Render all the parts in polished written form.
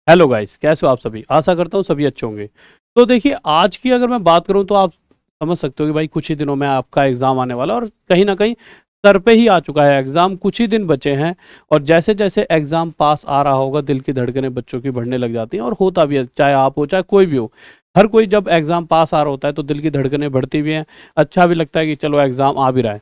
Hello guys, कैसे हो आप सभी। आशा करता हूँ सभी अच्छे होंगे। तो देखिए, आज की अगर मैं बात करूँ तो आप समझ सकते हो कि भाई कुछ ही दिनों में आपका एग्ज़ाम आने वाला है और कहीं ना कहीं सर पे ही आ चुका है एग्ज़ाम। कुछ ही दिन बचे हैं और जैसे जैसे एग्ज़ाम पास आ रहा होगा दिल की धड़कनें बच्चों की बढ़ने लग जाती हैं, और होता भी है, चाहे आप हो चाहे कोई भी हो। हर कोई जब एग्ज़ाम पास आ रहा होता है तो दिल की धड़कनें बढ़ती भी हैं। अच्छा भी लगता है कि चलो एग्ज़ाम आ भी रहा है।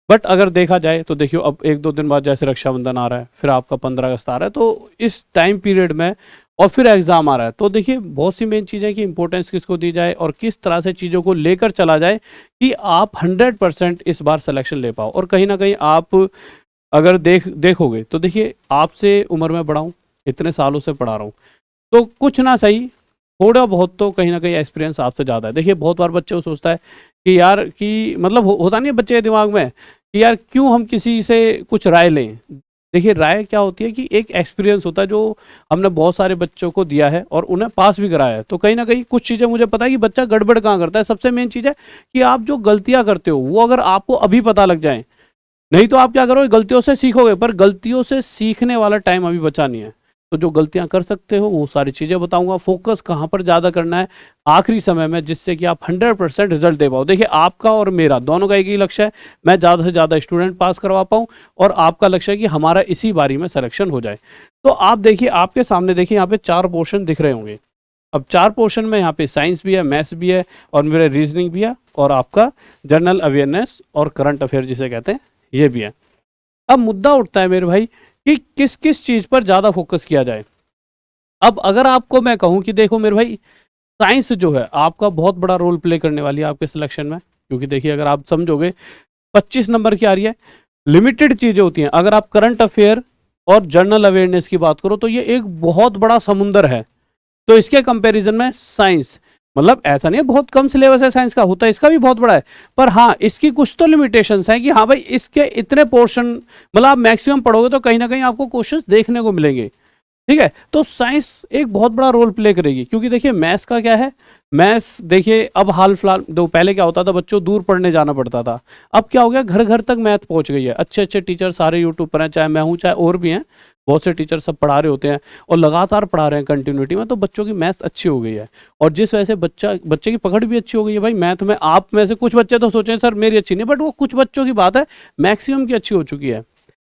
बट अगर देखा जाए तो देखियो, अब एक दो दिन बाद जैसे रक्षाबंधन आ रहा है, फिर आपका 15 अगस्त आ रहा है, तो इस टाइम पीरियड में और फिर एग्ज़ाम आ रहा है, तो देखिए बहुत सी मेन चीज़ें कि इंपॉर्टेंस किसको दी जाए और किस तरह से चीज़ों को लेकर चला जाए कि आप 100% इस बार सिलेक्शन ले पाओ। और कहीं ना कहीं आप अगर देखोगे तो देखिए, आपसे उम्र में बड़ा हूँ, इतने सालों से पढ़ा रहा हूँ, तो कुछ ना सही थोड़ा बहुत तो कहीं न कहीं एक्सपीरियंस आपसे ज़्यादा है। देखिए, बहुत बार बच्चे वो सोचता है कि यार कि मतलब होता नहीं है बच्चे के दिमाग में कि यार क्यों हम किसी से कुछ राय लें। देखिए, राय क्या होती है कि एक एक्सपीरियंस होता है जो हमने बहुत सारे बच्चों को दिया है और उन्हें पास भी कराया है। तो कहीं न कहीं कुछ चीज़ें मुझे पता है कि बच्चा गड़बड़ कहाँ करता है। सबसे मेन चीज़ है कि आप जो गलतियाँ करते हो वो अगर आपको अभी पता लग जाएँ, नहीं तो आप क्या करोगे, गलतियों से सीखोगे, पर गलतियों से सीखने वाला टाइम अभी बचा नहीं है। तो जो गलतियां कर सकते हो वो सारी चीज़ें बताऊंगा, फोकस कहाँ पर ज़्यादा करना है आखिरी समय में, जिससे कि आप 100% रिजल्ट दे पाओ। देखिए, आपका और मेरा दोनों का एक ही लक्ष्य है, मैं ज़्यादा से ज़्यादा स्टूडेंट पास करवा पाऊँ, और आपका लक्ष्य है कि हमारा इसी बारी में सिलेक्शन हो जाए। तो आप देखिए, आपके सामने देखिए यहाँ पे 4 पोर्शन दिख रहे होंगे। अब 4 पोर्शन में यहाँ पे साइंस भी है, मैथ्स भी है, और मेरे रीजनिंग भी है, और आपका जनरल अवेयरनेस और करंट अफेयर जिसे कहते हैं ये भी है। अब मुद्दा उठता है मेरे भाई कि किस किस चीज पर ज्यादा फोकस किया जाए। अब अगर आपको मैं कहूं कि देखो मेरे भाई, साइंस जो है आपका बहुत बड़ा रोल प्ले करने वाली है आपके सिलेक्शन में, क्योंकि देखिए अगर आप समझोगे 25 नंबर की आ रही है, लिमिटेड चीजें होती हैं। अगर आप करंट अफेयर और जनरल अवेयरनेस की बात करो तो ये एक बहुत बड़ा समुंदर है। तो इसके कंपैरिजन में साइंस, मतलब ऐसा नहीं है बहुत कम सिलेबस है साइंस का, होता है इसका भी बहुत बड़ा है, पर हाँ इसकी कुछ तो लिमिटेशंस हैं कि हाँ भाई इसके इतने पोर्शन, मतलब आप मैक्सिमम पढ़ोगे तो कहीं ना कहीं आपको क्वेश्चंस देखने को मिलेंगे। ठीक है, तो साइंस एक बहुत बड़ा रोल प्ले करेगी, क्योंकि देखिए मैथ्स का क्या है, मैथ्स देखिए अब हाल फिलहाल, दो पहले क्या होता था, बच्चों दूर पढ़ने जाना पड़ता था। अब क्या हो गया, घर घर तक मैथ पहुंच गई है। अच्छे अच्छे टीचर सारे यूट्यूब पर हैं, चाहे मैं हूँ चाहे और भी हैं, बहुत से टीचर सब पढ़ा रहे होते हैं और लगातार पढ़ा रहे हैं कंटिन्यूटी में, तो बच्चों की मैथ्स अच्छी हो गई है। और जिस वजह से बच्चे की पकड़ भी अच्छी हो गई है भाई मैथ में। आप में से कुछ बच्चे तो सोचें सर मेरी अच्छी नहीं, बट वो कुछ बच्चों की बात है, मैक्सिमम की अच्छी हो चुकी है।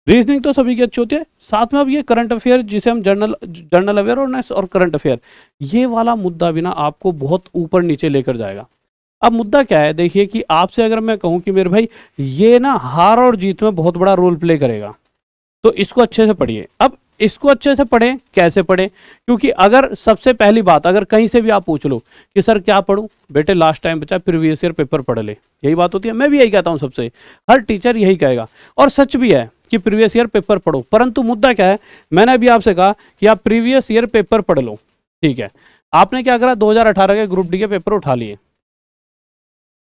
रीजनिंग तो सभी की अच्छी होती है, साथ में अब ये करंट अफेयर जिसे हम जर्नल जर्नल अवेयरनेस और करंट अफेयर, ये वाला मुद्दा भी ना आपको बहुत ऊपर नीचे लेकर जाएगा। अब मुद्दा क्या है, देखिए कि आपसे अगर मैं कहूं कि मेरे भाई ये ना हार और जीत में बहुत बड़ा रोल प्ले करेगा, तो इसको अच्छे से पढ़िए। अब इसको अच्छे से पढ़ें, कैसे पढ़ें, क्योंकि अगर सबसे पहली बात, अगर कहीं से भी आप पूछ लो कि सर क्या पढ़ूं, बेटे लास्ट टाइम बचा प्रीवियस ईयर पेपर पढ़ ले, यही बात होती है। मैं भी यही कहता हूं सबसे, हर टीचर यही कहेगा, और सच भी है कि प्रीवियस ईयर पेपर पढ़ो। परंतु मुद्दा क्या है, मैंने अभी आपसे कहा कि आप प्रीवियस ईयर पेपर पढ़ लो, ठीक है। आपने क्या करा, 2018 के ग्रुप डी के पेपर उठा लिए,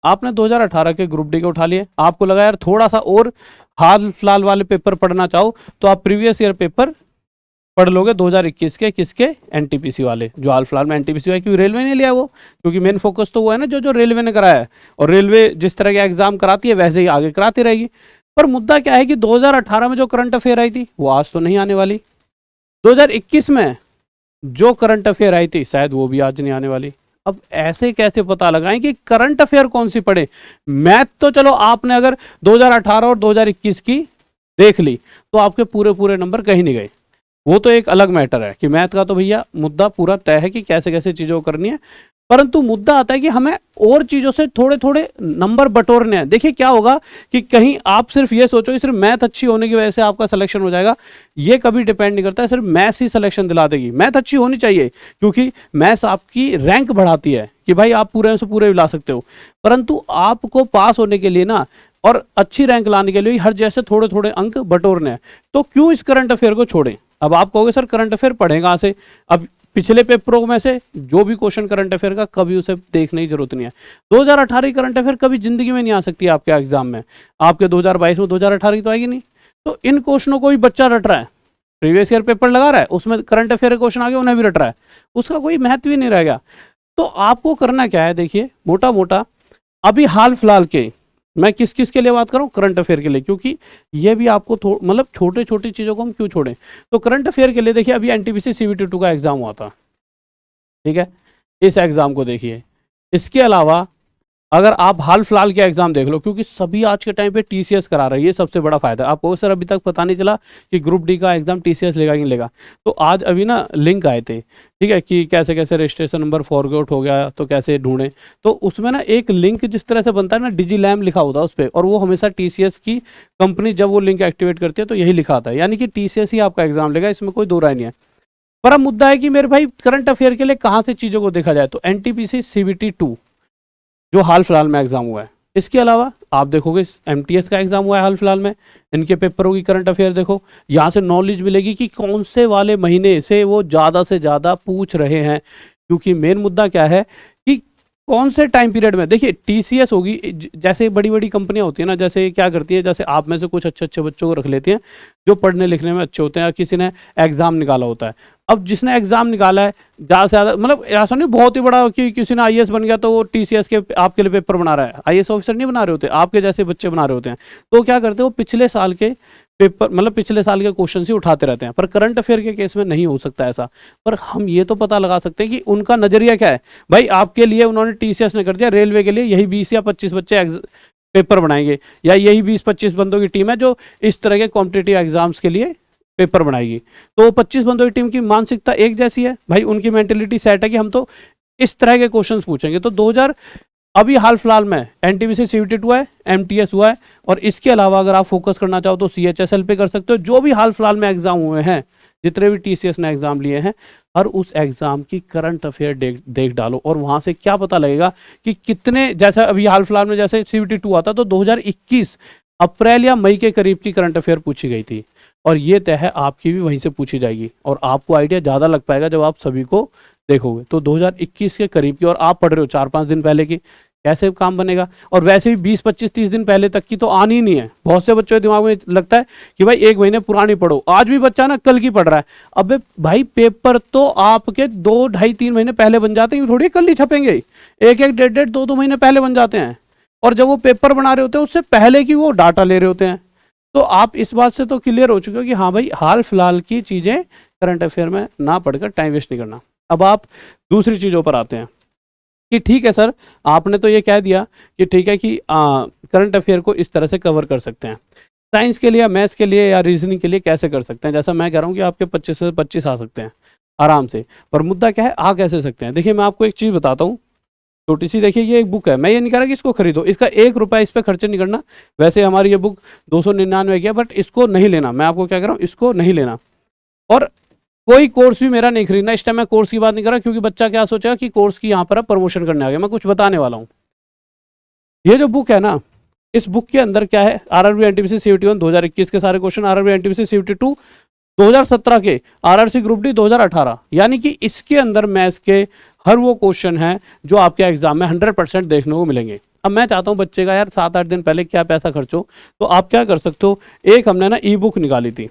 आपने 2018 के ग्रुप डी के उठा लिए, आपको लगा यार थोड़ा सा और हाल फिलहाल वाले पेपर पढ़ना चाहो तो आप प्रीवियस ईयर पेपर पढ़ लोगे 2021 के, किसके, एनटीपीसी वाले, जो हाल फिलहाल में एनटीपीसी हुआ, क्योंकि रेलवे ने लिया वो, क्योंकि मेन फोकस तो वो है ना जो जो रेलवे ने कराया है, और रेलवे जिस तरह के एग्जाम कराती है वैसे ही आगे कराती रहेगी। पर मुद्दा क्या है कि 2018 में जो करंट अफेयर आई थी वो आज तो नहीं आने वाली, 2021 में जो करंट अफेयर आई थी शायद वो भी आज नहीं आने वाली। अब ऐसे कैसे पता लगाएं कि करंट अफेयर कौन सी पढ़े। मैथ तो चलो आपने अगर 2018 और 2021 की देख ली तो आपके पूरे पूरे नंबर कहीं नहीं गए, वो तो एक अलग मैटर है कि मैथ का तो भैया मुद्दा पूरा तय है कि कैसे कैसे चीज़ों को करनी है। परंतु मुद्दा आता है कि हमें और चीज़ों से थोड़े थोड़े नंबर बटोरने हैं। देखिए क्या होगा कि कहीं आप सिर्फ ये सोचो कि सिर्फ मैथ अच्छी होने की वजह से आपका सिलेक्शन हो जाएगा, ये कभी डिपेंड नहीं करता है, सिर्फ मैथ्स ही सिलेक्शन दिला देगी। मैथ अच्छी होनी चाहिए क्योंकि मैथ्स आपकी रैंक बढ़ाती है कि भाई आप पूरे से पूरे ला सकते हो, परंतु आपको पास होने के लिए ना और अच्छी रैंक लाने के लिए हर जैसे थोड़े थोड़े अंक बटोरने हैं। तो क्यों इस करंट अफेयर को छोड़ें। अब आप कहोगे सर करंट अफेयर पढ़ें कहाँ से, अब पिछले पेपरों में से जो भी क्वेश्चन करंट अफेयर का कभी उसे देखने की जरूरत नहीं है। 2018 करंट अफेयर कभी जिंदगी में नहीं आ सकती आपके एग्जाम में, आपके 2022 में 2018 की तो आएगी नहीं। तो इन क्वेश्चनों को भी बच्चा रट रहा है, प्रीवियस ईयर पेपर लगा रहा है उसमें करंट अफेयर के क्वेश्चन आ गए उन्हें भी रट रहा है, उसका कोई महत्व ही नहीं रह गया। तो आपको करना क्या है, देखिए मोटा मोटा अभी हाल फिलहाल के मैं किस किस के लिए बात कर रहा हूँ, करंट अफेयर के लिए, क्योंकि ये भी आपको मतलब छोटे छोटी चीज़ों को हम क्यों छोड़ें। तो करंट अफेयर के लिए देखिए, अभी एनटीपीसी CVT2 का एग्जाम हुआ था, ठीक है, इस एग्जाम को देखिए। इसके अलावा अगर आप हाल फिलहाल के एग्जाम देख लो, क्योंकि सभी आज के टाइम पे TCS करा रही है, ये सबसे बड़ा फायदा है। आपको सर अभी तक पता नहीं चला कि ग्रुप डी का एग्जाम TCS लेगा कि नहीं लेगा, तो आज अभी ना लिंक आए थे, ठीक है, कि कैसे कैसे रजिस्ट्रेशन नंबर फॉरगॉट हो गया तो कैसे ढूंढें। तो उसमें ना एक लिंक जिस तरह से बनता है ना, डिजीलैम लिखा होता है उस पर, और वो हमेशा TCS की कंपनी जब वो लिंक एक्टिवेट करती है तो यही लिखा आता है, यानी कि TCS ही आपका एग्जाम लेगा, इसमें कोई दो राय नहीं है। पर अब मुद्दा है कि मेरे भाई करंट अफेयर के लिए कहाँ से चीज़ों को देखा जाए, तो NTPC CVT2 जो हाल फिलहाल में एग्जाम हुआ है, इसके अलावा आप देखोगे MTS का एग्जाम हुआ है हाल फिलहाल में, इनके पेपरों की करंट अफेयर देखो, यहाँ से नॉलेज मिलेगी कि कौन से वाले महीने से वो ज़्यादा से ज़्यादा पूछ रहे हैं। क्योंकि मेन मुद्दा क्या है कि कौन से टाइम पीरियड में, देखिए TCS होगी, जैसे बड़ी बड़ी कंपनियां होती है ना, जैसे क्या करती है, जैसे आप में से कुछ अच्छे अच्छे बच्चों को रख लेती हैं जो पढ़ने लिखने में अच्छे होते हैं, या किसी ने एग्जाम निकाला होता है। अब जिसने एग्जाम निकाला है ज़्यादा से ज़्यादा, मतलब ऐसा नहीं बहुत ही बड़ा कि किसी ने IAS बन गया तो वो TCS के आपके लिए पेपर बना रहा है, IAS ऑफिसर नहीं बना रहे होते, आपके जैसे बच्चे बना रहे होते हैं। तो क्या करते हैं, वो पिछले साल के पेपर, मतलब पिछले साल के क्वेश्चन ही उठाते रहते हैं। पर करंट अफेयर के केस में नहीं हो सकता ऐसा। पर हम ये तो पता लगा सकते हैं कि उनका नजरिया क्या है। भाई आपके लिए उन्होंने TCS ने कर दिया, रेलवे के लिए यही 20 या 25 बच्चे पेपर बनाएंगे, या यही 20-25 बंदों की टीम है जो इस तरह के कॉम्पिटिटिव एग्जाम्स के लिए पेपर बनाएगी। तो 25 बंदों की टीम की मानसिकता एक जैसी है, भाई उनकी मेंटेलिटी सेट है कि हम तो इस तरह के क्वेश्चंस पूछेंगे। तो 2000 अभी हाल फिलहाल में NTPC CVT2 है, MTS हुआ है, और इसके अलावा अगर आप फोकस करना चाहो तो CHSL पे कर सकते हो। जो भी हाल फिलहाल में एग्जाम हुए हैं, जितने भी TCS ने एग्जाम लिए हैं, हर उस एग्जाम की करंट अफेयर देख डालो, और वहां से क्या पता लगेगा कि कितने, जैसा अभी हाल फिलहाल में जैसे CVT2 आता तो 2021 अप्रैल या मई के करीब की करंट अफेयर पूछी गई थी, और ये तय है आपकी भी वहीं से पूछी जाएगी, और आपको आइडिया ज़्यादा लग पाएगा जब आप सभी को देखोगे। तो 2021 के करीब की, और आप पढ़ रहे हो 4-5 दिन पहले की, कैसे काम बनेगा। और वैसे भी 20-25-30 दिन पहले तक की तो आनी ही नहीं है। बहुत से बच्चों के दिमाग में लगता है कि भाई 1 महीने पुरानी पढ़ो, आज भी बच्चा ना कल की पढ़ रहा है। अबे भाई पेपर तो आपके 2, 2.5-3 महीने पहले बन जाते हैं, थोड़ी कल ही छपेंगे, 1-1, 1.5-1.5, 2-2 महीने पहले बन जाते हैं। और जब वो पेपर बना रहे होते हैं उससे पहले की वो डाटा ले रहे होते हैं। तो आप इस बात से तो क्लियर हो चुके हो कि हाँ भाई हाल फिलहाल की चीज़ें करंट अफेयर में ना पढ़कर टाइम वेस्ट नहीं करना। अब आप दूसरी चीज़ों पर आते हैं कि ठीक है सर, आपने तो ये कह दिया कि ठीक है कि करंट अफेयर को इस तरह से कवर कर सकते हैं, साइंस के लिए या मैथ्स के लिए या रीजनिंग के लिए कैसे कर सकते हैं। जैसा मैं कह रहा हूँ कि आपके 25 से 25 आ सकते हैं आराम से, पर मुद्दा क्या है, आ कैसे सकते हैं। देखिए मैं आपको एक चीज़ बताता हूँ छोटी सी। देखिए ये एक बुक है, मैं ये नहीं कह रहा कि इसको खरीदो, इसका 1 रुपया इस पर खर्च नहीं करना। वैसे हमारी ये बुक 299 की है, बट इसको नहीं लेना। मैं आपको क्या कह रहा हूँ, इसको नहीं लेना। और कोई कोर्स भी मेरा नहीं खरीदना। इस टाइम मैं कोर्स की बात नहीं कर रहा, क्योंकि बच्चा क्या सोचेगा कि कोर्स की यहाँ पर प्रमोशन करने आ गया। मैं कुछ बताने वाला हूँ। ये जो बुक है ना, इस बुक के अंदर क्या है, RRB NTPC CVT1 2021 के सारे क्वेश्चन, RRB NTPC CVT2 2017 के, RRC ग्रुप डी 2018, यानी कि इसके अंदर मैथ्स के हर वो क्वेश्चन हैं जो आपके एग्जाम में 100% देखने को मिलेंगे। अब मैं चाहता हूँ बच्चे का यार 7-8 दिन पहले क्या पैसा खर्च हो, तो आप क्या कर सकते हो, एक हमने ना ई-बुक निकाली थी,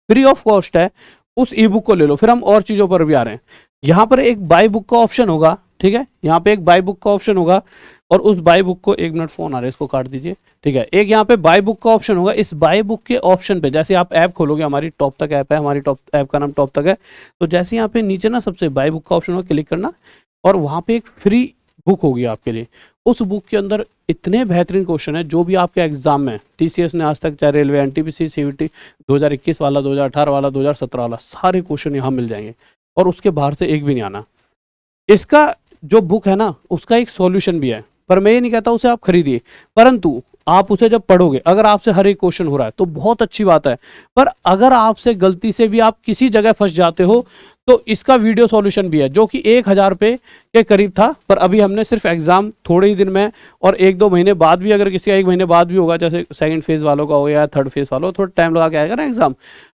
फ्री ऑफ कॉस्ट है, उस ई बुक को ले लो। फिर हम और चीज़ों पर भी आ रहे हैं। यहाँ पर एक बाई बुक का ऑप्शन होगा, ठीक है, यहाँ पे एक बाई बुक का ऑप्शन होगा, और उस बाई बुक को, 1 मिनट फ़ोन आ रहा है, इसको काट दीजिए, ठीक है। एक यहाँ पे बाई बुक का ऑप्शन होगा। इस बाई बुक के ऑप्शन पे जैसे आप ऐप खोलोगे, हमारी टॉप तक ऐप है, हमारी टॉप ऐप का नाम टॉप तक है, तो जैसे यहाँ पे नीचे ना सबसे बाई बुक का ऑप्शन होगा, क्लिक करना, और वहाँ पे एक फ्री बुक होगी आपके लिए। उस बुक के अंदर इतने बेहतरीन क्वेश्चन है जो भी आपके एग्जाम में TCS ने आज तक, चाहे रेलवे, NTPC CVT 2021 वाला, 2018 वाला, 2017 वाला, सारे क्वेश्चन यहाँ मिल जाएंगे, और उसके बाहर से एक भी नहीं आना। इसका जो बुक है ना, उसका एक सॉल्यूशन भी है, पर मैं ये नहीं कहता उसे आप खरीदिए, परंतु आप उसे जब पढ़ोगे, अगर आपसे हर एक क्वेश्चन हो रहा है तो बहुत अच्छी बात है। पर अगर आपसे गलती से भी आप किसी जगह फंस जाते हो, तो इसका वीडियो सॉल्यूशन भी है, जो कि 1000 रुपये के करीब था। पर अभी हमने सिर्फ एग्जाम थोड़े ही दिन में, और 1-2 महीने बाद भी, अगर किसी का 1 महीने बाद भी होगा, जैसे सेकंड फेज वालों का हो या थर्ड फेज वालों, थोड़ा टाइम लगा के आएगा ना एग्जाम,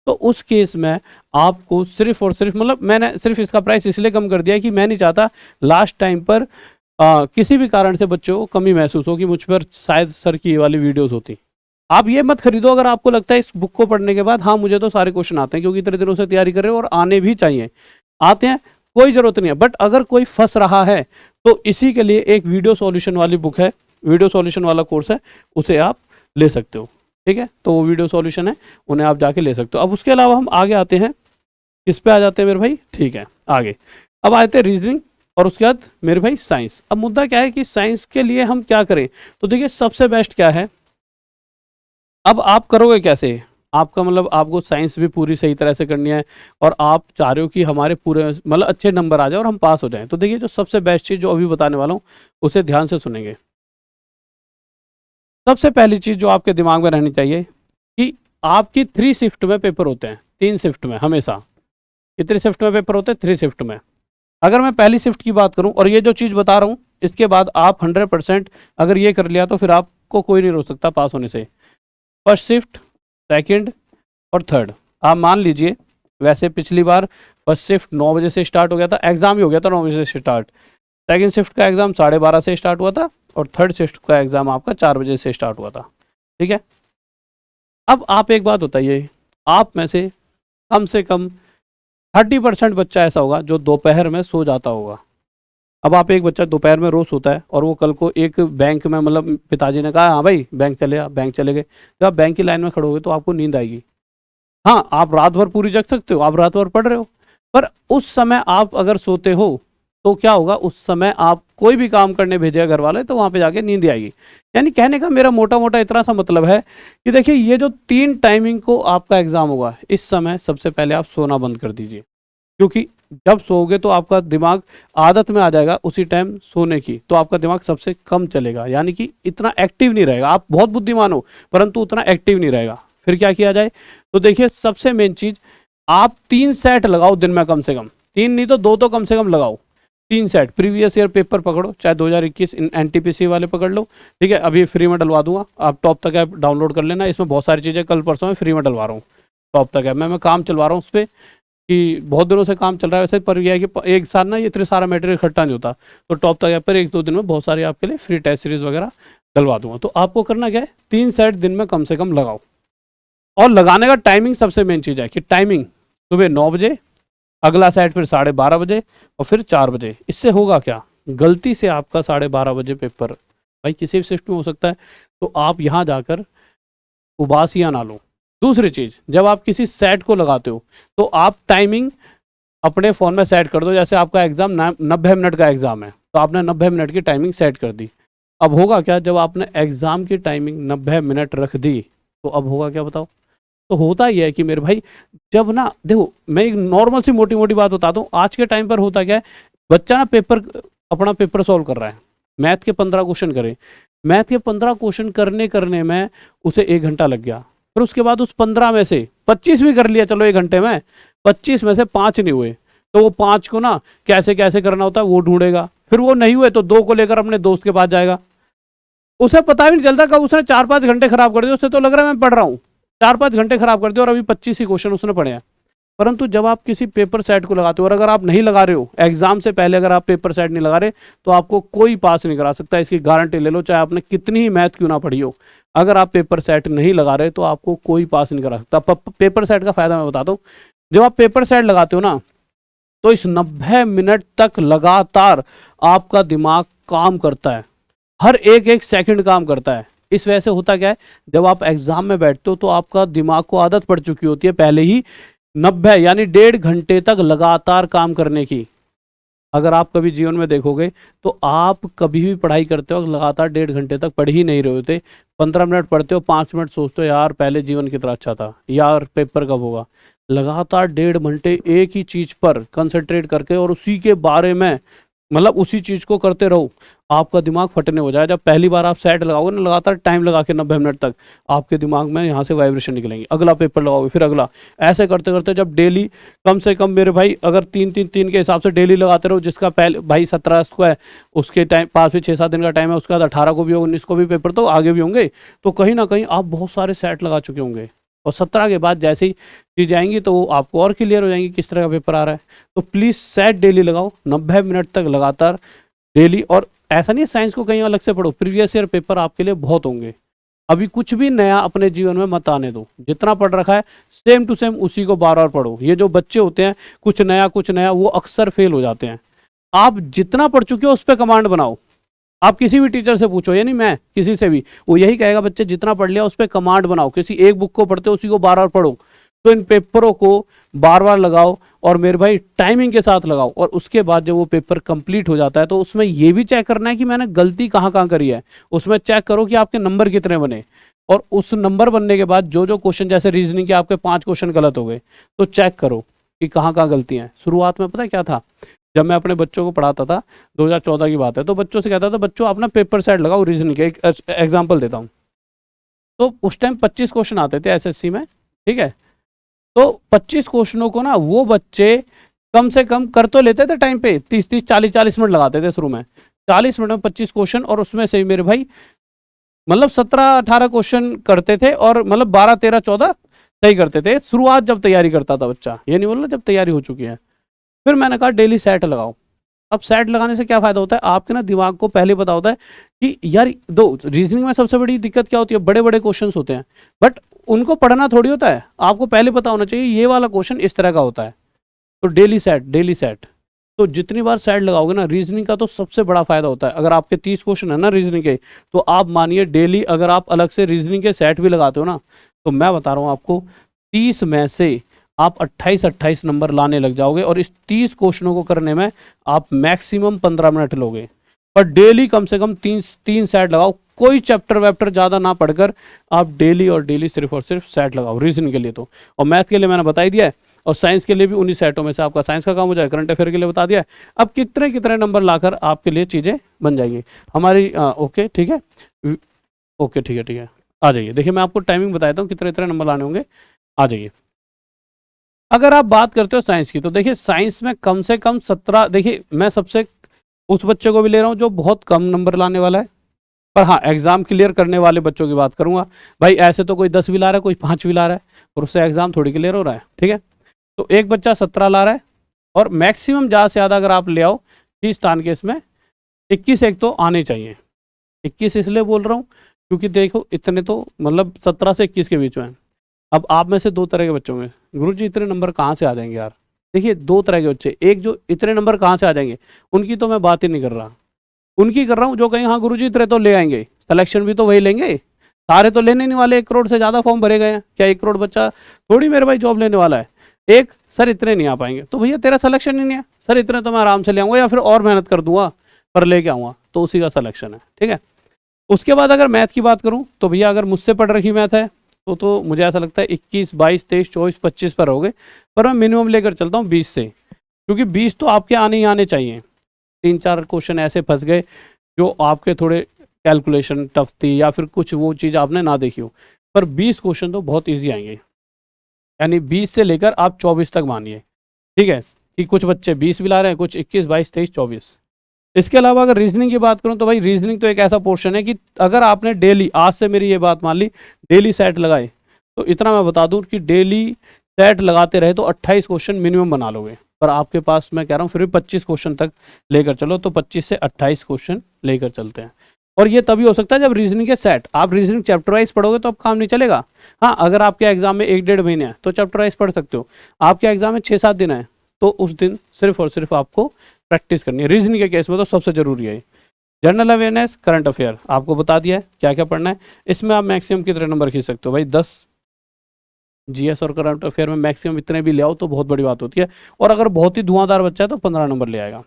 तो उस केस में आपको सिर्फ और सिर्फ, मतलब मैंने सिर्फ इसका प्राइस इसलिए कम कर दिया है कि मैं नहीं चाहता लास्ट टाइम पर किसी भी कारण से बच्चों को कमी महसूस हो कि मुझ पर शायद सर की ये वाली वीडियोस होती। आप ये मत खरीदो अगर आपको लगता है इस बुक को पढ़ने के बाद हाँ मुझे तो सारे क्वेश्चन आते हैं, क्योंकि इतने दिनों से तैयारी कर रहे हो और आने भी चाहिए, आते हैं, कोई ज़रूरत नहीं है। बट अगर कोई फंस रहा है तो इसी के लिए एक वीडियो सॉल्यूशन वाली बुक है, वीडियो सॉल्यूशन वाला कोर्स है उसे आप ले सकते हो, ठीक है। तो वो वीडियो सॉल्यूशन है, उन्हें आप जाके ले सकते हो। अब उसके अलावा हम आगे आते हैं, किस पे आ जाते हैं मेरे भाई, ठीक है आगे। अब आते हैं रीजनिंग और उसके बाद मेरे भाई साइंस। अब मुद्दा क्या है कि साइंस के लिए हम क्या करें, तो देखिए सबसे बेस्ट क्या है, अब आप करोगे कैसे, आपका मतलब आपको साइंस भी पूरी सही तरह से करनी है और आप चाह रहे हो कि हमारे पूरे मतलब अच्छे नंबर आ जाए और हम पास हो जाएं। तो देखिए जो सबसे बेस्ट चीज़ जो अभी बताने वाला हूँ उसे ध्यान से सुनेंगे। सबसे पहली चीज़ जो आपके दिमाग में रहनी चाहिए कि आपकी 3 शिफ्ट में पेपर होते हैं, 3 शिफ्ट में हमेशा। कितनी शिफ्ट में पेपर होते हैं, 3 शिफ्ट में। अगर मैं पहली शिफ्ट की बात करूं और ये जो चीज़ बता रहा हूं इसके बाद आप 100% अगर ये कर लिया तो फिर आपको कोई नहीं रोक सकता पास होने से। फर्स्ट शिफ्ट, सेकंड और थर्ड। आप मान लीजिए वैसे पिछली बार फर्स्ट शिफ्ट 9 बजे से स्टार्ट हो गया था, एग्जाम ही हो गया था 9 बजे से स्टार्ट। सेकंड शिफ्ट का एग्जाम 12:30 से स्टार्ट हुआ था और थर्ड शिफ्ट का एग्जाम आपका 4 बजे से स्टार्ट हुआ था, ठीक है। अब आप एक बात बताइए, आप में से कम 30% बच्चा ऐसा होगा जो दोपहर में सो जाता होगा। अब आप एक बच्चा दोपहर में रोज सोता है और वो कल को एक बैंक में मतलब पिताजी ने कहा हाँ भाई बैंक चले, आप बैंक चले गए, जब आप बैंक की लाइन में खड़ोगे तो आपको नींद आएगी। हाँ आप रात भर पूरी जग सकते हो, आप रात भर पढ़ रहे हो, पर उस समय आप अगर सोते हो तो क्या होगा, उस समय आप कोई भी काम करने भेजे घर वाले तो वहाँ पे जाके नींद आएगी। यानी कहने का मेरा मोटा मोटा इतना सा मतलब है कि देखिए ये जो 3 टाइमिंग को आपका एग्जाम होगा इस समय सबसे पहले आप सोना बंद कर दीजिए, क्योंकि जब सोओगे तो आपका दिमाग आदत में आ जाएगा उसी टाइम सोने की, तो आपका दिमाग सबसे कम चलेगा, यानी कि इतना एक्टिव नहीं रहेगा। आप बहुत बुद्धिमान हो परंतु उतना एक्टिव नहीं रहेगा। फिर क्या किया जाए, तो देखिए सबसे मेन चीज, आप 3 सेट लगाओ दिन में, कम से कम 3 नहीं तो 2 तो कम से कम लगाओ। 3 सेट प्रीवियस ईयर पेपर पकड़ो, चाहे 2021 एनटीपीसी वाले पकड़ लो, ठीक है। अभी फ्री में डलवा दूंगा, आप टॉप तक ऐप डाउनलोड कर लेना, इसमें बहुत सारी चीज़ें कल परसों में फ्री में डलवा रहा हूँ। टॉप तक ऐप मैं काम चलवा रहा हूँ उस पर, कि बहुत दिनों से काम चल रहा है वैसे, पर यह है कि एक साथ ना ये इतना सारा मटेरियल इकट्ठा नहीं होता, तो टॉप तक ऐप पर 1-2 दिन में बहुत सारे आपके लिए फ्री टेस्ट सीरीज वगैरह डलवा दूंगा। तो आपको करना क्या है, 3 सेट दिन में कम से कम लगाओ। और लगाने का टाइमिंग सबसे मेन चीज़ है कि टाइमिंग सुबह 9 बजे, अगला सेट फिर 12:30 बजे और फिर 4 बजे। इससे होगा क्या, गलती से आपका 12:30 बजे पेपर भाई किसी भी शिफ्ट में हो सकता है, तो आप यहाँ जाकर उबासियाँ ना लो। दूसरी चीज़, जब आप किसी सेट को लगाते हो तो आप टाइमिंग अपने फ़ोन में सेट कर दो। जैसे आपका एग्ज़ाम 90 मिनट का एग्ज़ाम है तो आपने 90 मिनट की टाइमिंग सेट कर दी। अब होगा क्या, जब आपने एग्ज़ाम की टाइमिंग 90 मिनट रख दी तो अब होगा क्या बताओ। तो होता ही है कि मेरे भाई, जब ना देखो मैं एक नॉर्मल सी मोटी मोटी बात बताता हूँ, आज के टाइम पर होता क्या है, बच्चा ना अपना पेपर सॉल्व कर रहा है, मैथ के 15 क्वेश्चन करे, मैथ के 15 क्वेश्चन करने में उसे 1 घंटा लग गया। फिर उसके बाद उस 15 में से 25 भी कर लिया चलो 1 घंटे में, 25 में से 5 नहीं हुए, तो वो 5 को ना कैसे कैसे करना होता है वो ढूंढेगा। फिर वो नहीं हुए तो 2 को लेकर अपने दोस्त के पास जाएगा, उसे पता भी नहीं चलता कब उसने 4-5 घंटे खराब कर दिए। उसे तो लग रहा है मैं पढ़ रहा हूँ, 4-5 घंटे खराब कर दिए और अभी 25 ही क्वेश्चन उसने पढ़े हैं। परंतु जब आप किसी पेपर सेट को लगाते हो और अगर आप नहीं लगा रहे हो, एग्जाम से पहले अगर आप पेपर सेट नहीं लगा रहे, तो आपको कोई पास नहीं करा सकता, इसकी गारंटी ले लो, चाहे आपने कितनी ही मैथ क्यों ना पढ़ी हो। अगर आप पेपर सेट नहीं लगा रहे तो आपको कोई पास नहीं करा सकता। पेपर सेट का फायदा मैं बताता हूँ, जब आप पेपर सेट लगाते हो ना तो इस 90 मिनट तक लगातार आपका दिमाग काम करता है, हर एक सेकंड काम करता है। इस वजह से होता क्या है, जब आप एग्जाम में बैठते हो तो आपका दिमाग को आदत पड़ चुकी होती है पहले ही 90 यानी 1.5 घंटे तक लगातार काम करने की। अगर आप कभी जीवन में देखोगे तो आप कभी भी पढ़ाई करते हो लगातार 1.5 घंटे तक पढ़ ही नहीं रहे होते। 15 मिनट पढ़ते हो, 5 मिनट सोचते हो यार पहले जीवन कितना अच्छा था, यार पेपर कब होगा। लगातार 1.5 घंटे एक ही चीज़ पर कंसंट्रेट करके और उसी के बारे में मतलब उसी चीज़ को करते रहो, आपका दिमाग फटने हो जाए। जब पहली बार आप सेट लगाओगे ना लगातार टाइम लगा के 90 मिनट तक, आपके दिमाग में यहाँ से वाइब्रेशन निकलेंगे, अगला पेपर लगाओगे फिर अगला, ऐसे करते करते जब डेली कम से कम मेरे भाई अगर 3-3-3 के हिसाब से डेली लगाते रहो, जिसका पहले भाई 17 को है उसके टाइम 5-6-7 दिन का टाइम है, उसके बाद 18 को भी हो, 19 को भी पेपर तो आगे भी होंगे, तो कहीं ना कहीं आप बहुत सारे सेट लगा चुके होंगे। और 17 के बाद जैसे ही चीज़ आएंगी तो आपको और क्लियर हो जाएंगी किस तरह का पेपर आ रहा है। तो प्लीज़ सेट डेली लगाओ 90 मिनट तक लगातार डेली। और ऐसा नहीं है साइंस को कहीं अलग से पढ़ो, प्रीवियस ईयर पेपर आपके लिए बहुत होंगे। अभी कुछ भी नया अपने जीवन में मत आने दो, जितना पढ़ रखा है सेम टू सेम उसी को बार बार पढ़ो। ये जो बच्चे होते हैं कुछ नया वो अक्सर फेल हो जाते हैं। आप जितना पढ़ चुके हो उस पर कमांड बनाओ, आप किसी भी टीचर से पूछो, यानी मैं किसी से भी, वो यही कहेगा बच्चे जितना पढ़ लिया उस पर कमांड बनाओ, किसी एक बुक को पढ़ते हो उसी को बार बार पढ़ो। तो इन पेपरों को बार बार लगाओ और मेरे भाई टाइमिंग के साथ लगाओ, और उसके बाद जब वो पेपर कंप्लीट हो जाता है तो उसमें ये भी चेक करना है कि मैंने गलती कहाँ कहाँ करी है। उसमें चेक करो कि आपके नंबर कितने बने, और उस नंबर बनने के बाद जो जो क्वेश्चन, जैसे रीजनिंग के आपके 5 क्वेश्चन गलत हो गए तो चेक करो कि कहाँ कहाँ गलती है। शुरुआत में पता है क्या था, जब मैं अपने बच्चों को पढ़ाता था, 2014 की बात है, तो बच्चों से कहता था बच्चों अपना पेपर सेट लगाओ रीजनिंग के। एक एग्जाम्पल देता हूँ, तो उस टाइम 25 क्वेश्चन आते थे एसएससी में, ठीक है। तो 25 क्वेश्चनों को ना वो बच्चे कम से कम कर तो लेते थे टाइम पे, 30-30 40-40 मिनट लगाते थे शुरू में, 40 मिनट में 25 क्वेश्चन, और उसमें से मेरे भाई मतलब 17-18 क्वेश्चन करते थे, और मतलब 12-13-14 सही करते थे। शुरुआत जब तैयारी करता था बच्चा, ये नहीं बोल रहा जब तैयारी हो चुकी है। फिर मैंने कहा डेली सेट लगाओ। अब सेट लगाने से क्या फायदा होता है, आपके ना दिमाग को पहले पता होता है कि यार दो, रीजनिंग में सबसे बड़ी दिक्कत क्या होती है, बड़े बड़े क्वेश्चंस होते हैं, बट उनको पढ़ना थोड़ी होता है, आपको पहले पता होना चाहिए ये वाला क्वेश्चन इस तरह का होता है। तो डेली सेट, डेली सेट, तो जितनी बार सेट लगाओगे ना रीजनिंग का, तो सबसे बड़ा फायदा होता है। अगर आपके 30 क्वेश्चन है ना रीजनिंग के, तो आप मानिए डेली अगर आप अलग से रीजनिंग के सेट भी लगाते हो ना, तो मैं बता रहा हूँ आपको 30 में से आप 28-28 नंबर लाने लग जाओगे, और इस 30 क्वेश्चनों को करने में आप मैक्सिमम 15 मिनट लोगे। पर डेली कम से कम 3 सेट लगाओ, कोई चैप्टर वैप्टर ज़्यादा ना पढ़कर आप डेली और डेली सिर्फ और सिर्फ सेट लगाओ रीजनिंग के लिए। तो और मैथ के लिए मैंने बता ही दिया है, और साइंस के लिए भी उन्हीं सेटों में से आपका साइंस का काम हो जाए, करंट अफेयर के लिए बता दिया है। अब कितने कितने नंबर लाकर आपके लिए चीज़ें बन जाएगी हमारी। ओके ठीक है, ओके ठीक है ठीक है, आ जाइए। देखिए मैं आपको टाइमिंग बताता हूँ कितने कितने नंबर लाने होंगे, आ जाइए। अगर आप बात करते हो साइंस की, तो देखिए साइंस में कम से कम 17, देखिए मैं सबसे उस बच्चे को भी ले रहा हूँ जो बहुत कम नंबर लाने वाला है, पर हाँ एग्जाम क्लियर करने वाले बच्चों की बात करूंगा। भाई ऐसे तो कोई 10 भी ला रहा है, कोई 5 भी ला रहा है, और उससे एग्जाम थोड़ी क्लियर हो रहा है, ठीक है। तो एक बच्चा 17 ला रहा है, और मैक्सिमम ज़्यादा से ज़्यादा अगर आप ले आओ 30 स्थान के, इसमें 21 एक तो आने चाहिए। 21 इसलिए बोल रहा हूँ क्योंकि देखो इतने तो मतलब 17 से 21 के बीच में है। अब आप में से दो तरह के बच्चों में, गुरुजी इतने नंबर कहाँ से आ जाएंगे यार। देखिए दो तरह के बच्चे, एक जो इतने नंबर कहाँ से आ जाएंगे उनकी तो मैं बात ही नहीं कर रहा, उनकी कर रहा हूँ जो कहीं हाँ गुरुजी इतने तो ले आएंगे, सिलेक्शन भी तो वही लेंगे, सारे तो लेने नहीं वाले। 1 करोड़ से ज़्यादा फॉर्म भरे गए हैं, क्या 1 करोड़ बच्चा थोड़ी मेरे भाई जॉब लेने वाला है। एक सर इतने नहीं आ पाएंगे, तो भैया तेरा सिलेक्शन ही नहीं है। सर इतने तो मैं आराम से ले आऊँगा या फिर और मेहनत कर दूंगा पर लेके आऊँगा, तो उसी का सिलेक्शन है, ठीक है। उसके बाद अगर मैथ की बात करूँ तो भैया अगर मुझसे पढ़ रखी मैथ है तो मुझे ऐसा लगता है 21, 22, 23, 24, 25 पर हो गए, पर मैं मिनिमम लेकर चलता हूँ 20 से, क्योंकि 20 तो आपके आने ही आने चाहिए। 3-4 क्वेश्चन ऐसे फंस गए जो आपके थोड़े कैलकुलेशन टफ थी या फिर कुछ वो चीज़ आपने ना देखी हो, पर 20 क्वेश्चन तो बहुत ईजी आएंगे, यानी 20 से लेकर आप 24 तक मानिए, ठीक है। कि कुछ बच्चे 20 भी ला रहे हैं, कुछ 21, 22, 23, 24। इसके अलावा अगर रीजनिंग की बात करूं तो भाई रीजनिंग तो एक ऐसा पोर्शन है कि अगर आपने डेली, आज से मेरी ये बात मान ली, डेली सेट लगाए, तो इतना मैं बता दूं कि डेली सेट लगाते रहे तो 28 क्वेश्चन मिनिमम बना लोगे। पर आपके पास मैं कह रहा हूँ फिर भी 25 क्वेश्चन तक लेकर चलो, तो 25 से 28 क्वेश्चन लेकर चलते हैं। और ये तभी हो सकता है जब रीजनिंग के सेट, आप रीजनिंग चैप्टर वाइज पढ़ोगे तो अब काम नहीं चलेगा। हाँ अगर आपके एग्जाम में 1-1.5 महीने हैं तो चैप्टर वाइज पढ़ सकते हो। आपके एग्जाम में 6-7 दिन है तो उस दिन सिर्फ और सिर्फ आपको प्रैक्टिस करनी है। रीजनिंग के केस में तो सबसे जरूरी है जनरल अवेयरनेस, करंट अफेयर आपको बता दिया है क्या क्या पढ़ना है। इसमें आप मैक्सिमम कितने नंबर खींच सकते हो भाई, 10। जीएस और करंट अफेयर में मैक्सिमम इतने भी ले आओ तो बहुत बड़ी बात होती है, और अगर बहुत ही धुआंधार बच्चा है तो 15 नंबर ले आएगा।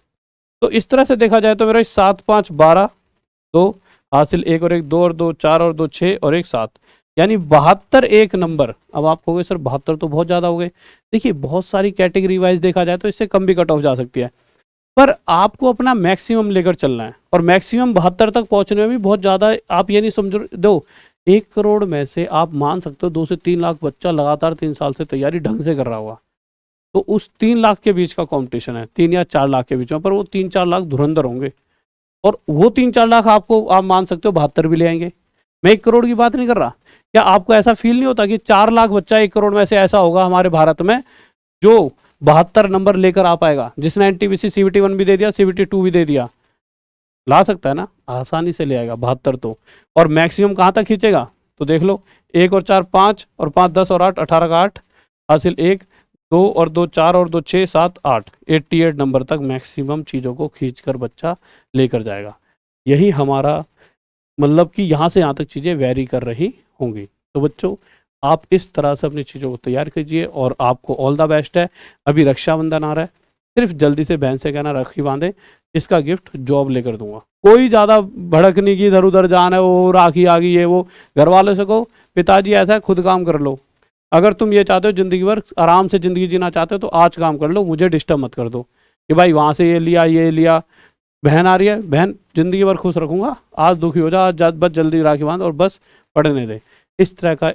तो इस तरह से देखा जाए तो मेरा 7, 5, 12, 2 हासिल, 1 और 1 2 और 2 4 और 2 6 और 1 7, यानी 72 एक नंबर। अब आप कहोगे सर 72 तो बहुत ज़्यादा हो गए। देखिए बहुत सारी कैटेगरी वाइज देखा जाए तो इससे कम भी कट ऑफ जा सकती है, पर आपको अपना मैक्सिमम लेकर चलना है, और मैक्सिमम 72 तक पहुंचने में भी बहुत ज़्यादा आप ये नहीं समझो दो 1 करोड़ में से आप मान सकते हो 2 से 3 लाख बच्चा लगातार 3 साल से तैयारी ढंग से कर रहा होगा, तो उस 3 लाख के बीच का कंपटीशन है, 3 या 4 लाख के बीच में, पर वो 3-4 लाख धुरंधर होंगे, और वो 3-4 लाख आपको आप मान सकते हो 72 भी ले आएंगे। मैं 1 करोड़ की बात नहीं कर रहा। क्या आपको ऐसा फील नहीं होता कि 4 लाख बच्चा 1 करोड़ में से ऐसा होगा हमारे भारत में जो 72 नंबर लेकर आ पाएगा, जिसने एनटीपीसी CBT 1 भी दे दिया, CBT 2 भी दे दिया, ला सकता है ना, आसानी से ले आएगा 72 तो। और मैक्सिमम कहाँ तक खींचेगा तो देख लो, 1 और 4 5 और 5 10 और 8 18 का 8 हासिल, 1 2 और 2 4 और 2 6 7 8, 88 नंबर तक मैक्सिमम चीज़ों को खींच कर बच्चा लेकर जाएगा। यही हमारा मतलब कि यहाँ से यहाँ तक चीज़ें वेरी कर रही होंगी। तो बच्चों आप इस तरह से अपनी चीज़ों को तैयार कीजिए और आपको ऑल द बेस्ट है। अभी रक्षाबंधन आ रहा है, सिर्फ जल्दी से बहन से कहना राखी बांधे, इसका गिफ्ट जॉब लेकर दूंगा। कोई ज़्यादा भड़कने की इधर उधर जाना है, वो राखी आ गई है, वो घर वालों से कहो पिताजी ऐसा है खुद काम कर लो। अगर तुम ये चाहते हो ज़िंदगी भर आराम से ज़िंदगी जीना चाहते हो तो आज काम कर लो, मुझे डिस्टर्ब मत कर दो कि भाई वहाँ से ये लिया। बहन आ रही है, बहन ज़िंदगी भर खुश रखूंगा, आज दुखी हो जा, आज बस जल्दी राखी बांध और बस पढ़ने दे। इस तरह का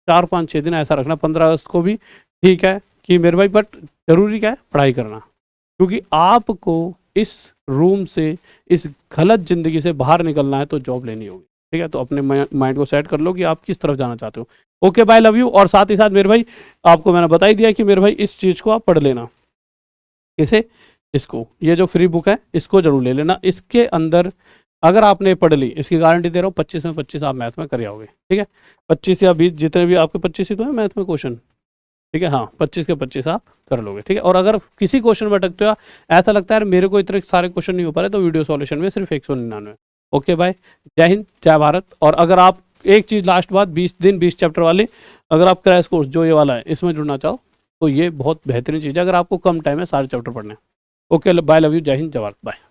4-5-6 दिन ऐसा रखना। 15 अगस्त को भी ठीक है कि मेरे भाई, बट जरूरी क्या है, पढ़ाई करना, क्योंकि आपको इस रूम से, इस गलत ज़िंदगी से बाहर निकलना है तो जॉब लेनी होगी। ठीक है, तो अपने माइंड को सेट कर लो कि आप किस तरफ जाना चाहते हो। Okay bye, love you. और साथ ही साथ मेरे भाई आपको मैंने बता ही दिया कि मेरे भाई इस चीज़ को आप पढ़ लेना। इसे, इसको, ये जो फ्री बुक है इसको जरूर ले लेना। इसके अंदर अगर आपने पढ़ ली, इसकी गारंटी दे रहा हूँ 25 में 25 आप मैथ में कर आओगे। ठीक है, 25 या 20 जितने भी आपके 25 ही तो है मैथ में क्वेश्चन। ठीक है, हाँ 25 के 25 आप कर लोगे। ठीक है, और अगर किसी क्वेश्चन में अटकते हो, ऐसा लगता है मेरे को इतने सारे क्वेश्चन नहीं हो पा रहे, तो वीडियो सॉल्यूशन में सिर्फ 199। ओके बाय, जय हिंद जय भारत। और अगर आप एक चीज़ लास्ट बात, 20 दिन 20 चैप्टर वाले, अगर आप क्रैश कोर्स जो ये वाला है इसमें जुड़ना चाहो तो ये बहुत बेहतरीन चीज़ है, अगर आपको कम टाइम है सारे चैप्टर पढ़ने। ओके बाय, लव यू, जय हिंद जय भारत, बाय।